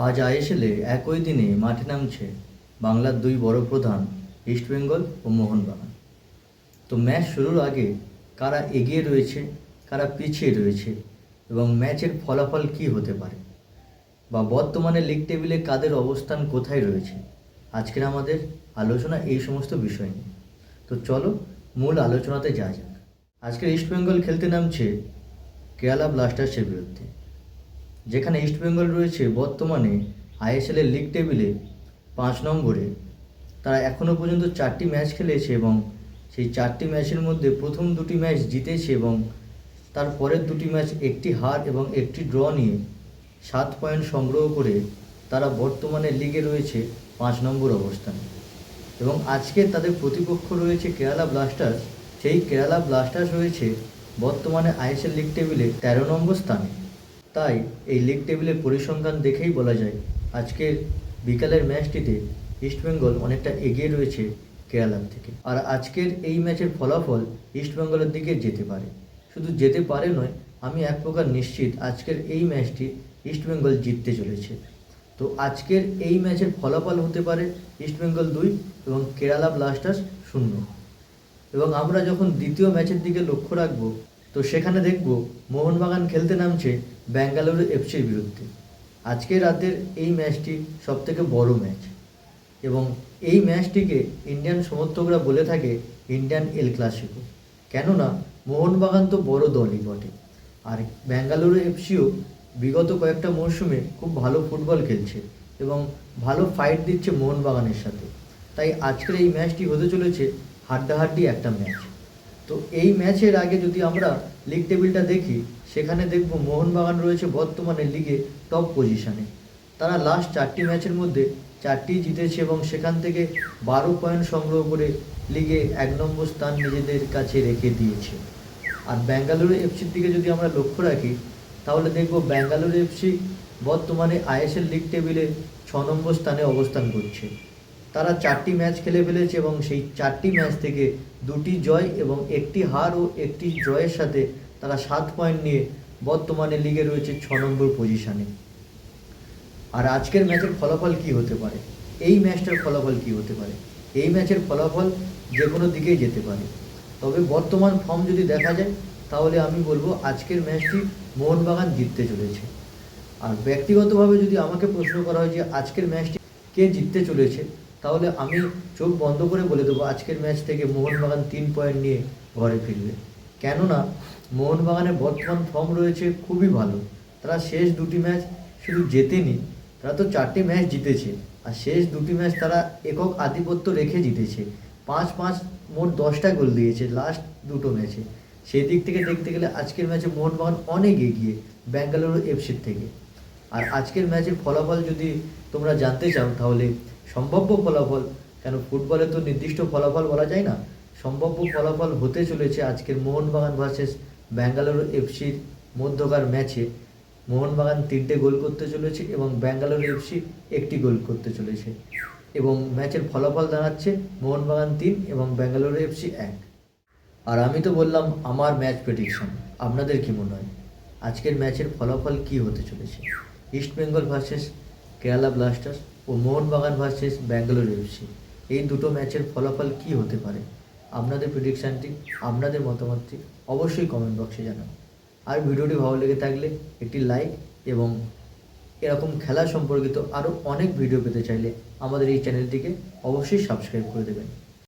আজ আইএসএলে একই দিনে মাঠে নামছে বাংলার দুই বড় প্রধান ইস্টবেঙ্গল ও মোহনবাগান। তো ম্যাচ শুরুর আগে কারা এগিয়ে রয়েছে, কারা পিছিয়ে রয়েছে এবং ম্যাচের ফলাফল কী হতে পারে বা বর্তমানে লিগ টেবিলে কাদের অবস্থান কোথায় রয়েছে, আজকের আমাদের আলোচনা এই সমস্ত বিষয় নিয়ে। তো চলো মূল আলোচনাতে যাওয়া যাক। আজকের ইস্টবেঙ্গল খেলতে নামছে কেরালা ব্লাস্টার্সের বিরুদ্ধে, যেখানে ইস্টবেঙ্গল রয়েছে বর্তমানে আইএসএলের লিগ টেবিলে 5 নম্বরে। তারা এখনও পর্যন্ত 4টি ম্যাচ খেলেছে এবং সেই 4টি ম্যাচের মধ্যে প্রথম 2টি ম্যাচ জিতেছে এবং তার পরের 2টি ম্যাচ একটি হার এবং একটি ড্র নিয়ে 7 পয়েন্ট সংগ্রহ করে তারা বর্তমানে লিগে রয়েছে 5 নম্বর অবস্থানে। এবং আজকে তাদের প্রতিপক্ষ রয়েছে কেরালা ব্লাস্টার্স। সেই কেরালা ব্লাস্টার্স রয়েছে বর্তমানে আইএসএল লিগ টেবিলে 13 নম্বর স্থানে। তাই এই লিগ টেবিলের পরিসংখ্যান দেখেই বলা যায় আজকের বিকালের ম্যাচটিতে ইস্টবেঙ্গল অনেকটা এগিয়ে রয়েছে কেরালার থেকে। আর আজকের এই ম্যাচের ফলাফল ইস্টবেঙ্গলের দিকে যেতে পারে, শুধু যেতে পারে নয়, আমি এক প্রকার নিশ্চিত আজকের এই ম্যাচটি ইস্টবেঙ্গল জিততে চলেছে। তো আজকের এই ম্যাচের ফলাফল হতে পারে ইস্টবেঙ্গল 2 এবং কেরালা ব্লাস্টার্স 0। এবং আমরা যখন দ্বিতীয় ম্যাচের দিকে লক্ষ্য রাখবো, তো সেখানে দেখব মোহনবাগান খেলতে নামছে বেঙ্গালুরু এফসির বিরুদ্ধে। আজকের রাতের এই ম্যাচটি সবথেকে বড় ম্যাচ এবং এই ম্যাচটিকে ইন্ডিয়ান সমর্থকরা বলে থাকে ইন্ডিয়ান এল ক্লাসিকো। কেননা মোহনবাগান তো বড় দলই বটে, আর বেঙ্গালুরু এফসিও বিগত কয়েকটা মরশুমে খুব ভালো ফুটবল খেলছে এবং ভালো ফাইট দিচ্ছে মোহনবাগানের সাথে। তাই আজকের এই ম্যাচটি হতে চলেছে হাড্ডাহাড্ডি একটা ম্যাচ। তো এই ম্যাচের আগে যদি আমরা লিগ টেবিলটা দেখি, সেখানে দেখব মোহনবাগান রয়েছে বর্তমানে লিগে টপ পজিশানে। তারা লাস্ট 4টি ম্যাচের মধ্যে 4টি জিতেছে এবং সেখান থেকে 12 পয়েন্ট সংগ্রহ করে লিগে 1 নম্বর স্থান নিজেদের কাছে রেখে দিয়েছে। আর বেঙ্গালুরু এফসির দিকে যদি আমরা লক্ষ্য রাখি, তাহলে দেখব বেঙ্গালুরু এফসি বর্তমানে আইএসএল লিগ টেবিলে 6 নম্বর স্থানে অবস্থান করছে। তারা 4টি ম্যাচ খেলে ফেলেছে এবং সেই 4টি ম্যাচ থেকে 2টি জয় এবং একটি হার ও একটি জয়ের সাথে তারা 7 পয়েন্ট নিয়ে বর্তমানে লিগে রয়েছে 6 নম্বর পজিশানে। আর আজকের ম্যাচের ফলাফল কি হতে পারে, এই ম্যাচটার ফলাফল কি হতে পারে, এই ম্যাচের ফলাফল যে কোনো দিকেই যেতে পারে। তবে বর্তমান ফর্ম যদি দেখা যায়, তাহলে আমি বলবো আজকের ম্যাচটি মোহনবাগান জিততে চলেছে। আর ব্যক্তিগতভাবে যদি আমাকে প্রশ্ন করা হয় যে আজকের ম্যাচটি কে জিততে চলেছে, তাহলে আমি চোখ বন্ধ করে বলে দেবো আজকের ম্যাচ থেকে মোহনবাগান 3 পয়েন্ট নিয়ে ঘরে ফিরবে। কেননা মোহনবাগানের বর্তমান ফর্ম রয়েছে খুবই ভালো। তারা শেষ 2টি ম্যাচ শুধু জেতেনি, তারা তো 4টি ম্যাচ জিতেছে, আর শেষ 2টি ম্যাচ তারা একক আধিপত্য রেখে জিতেছে। 5-5 মোট 10টা গোল দিয়েছে লাস্ট 2টো ম্যাচে। সেই দিক থেকে দেখতে গেলে আজকের ম্যাচে মোহনবাগান অনেক এগিয়ে বেঙ্গালুরু এফসির থেকে। আর আজকের ম্যাচের ফলাফল যদি তোমরা জানতে চাও, তাহলে সম্ভাব্য ফলাফল, কেন ফুটবলে তো নির্দিষ্ট ফলাফল বলা যায় না, সম্ভাব্য ফলাফল হতে চলেছে আজকের মোহনবাগান ভার্সেস বেঙ্গালুরু এফসির মধ্যকার ম্যাচে মোহনবাগান 3টে গোল করতে চলেছে এবং বেঙ্গালুরু এফসি 1টি গোল করতে চলেছে। এবং ম্যাচের ফলাফল দাঁড়াচ্ছে মোহনবাগান 3 এবং বেঙ্গালুরু এফসি 1। আর আমি তো বললাম আমার ম্যাচ প্রেডিকশন, আপনাদের কী মনে হয় আজকের ম্যাচের ফলাফল কি হতে চলেছে? ইস্টবেঙ্গল ভার্সেস কেরালা ব্লাস্টার্স ও মোহনবাগান ভার্সেস বেঙ্গালুরু এফসি, এই দুটো ম্যাচের ফলাফল কি হতে পারে? আপনাদের প্রেডিকশানটি, আপনাদের মতামতটি অবশ্যই কমেন্ট বক্সে জানান। আর ভিডিওটি ভালো লেগে থাকলে একটি লাইক এবং এরকম খেলা সম্পর্কিত আরও অনেক ভিডিও পেতে চাইলে আমাদের এই চ্যানেলটিকে অবশ্যই সাবস্ক্রাইব করে দেবেন।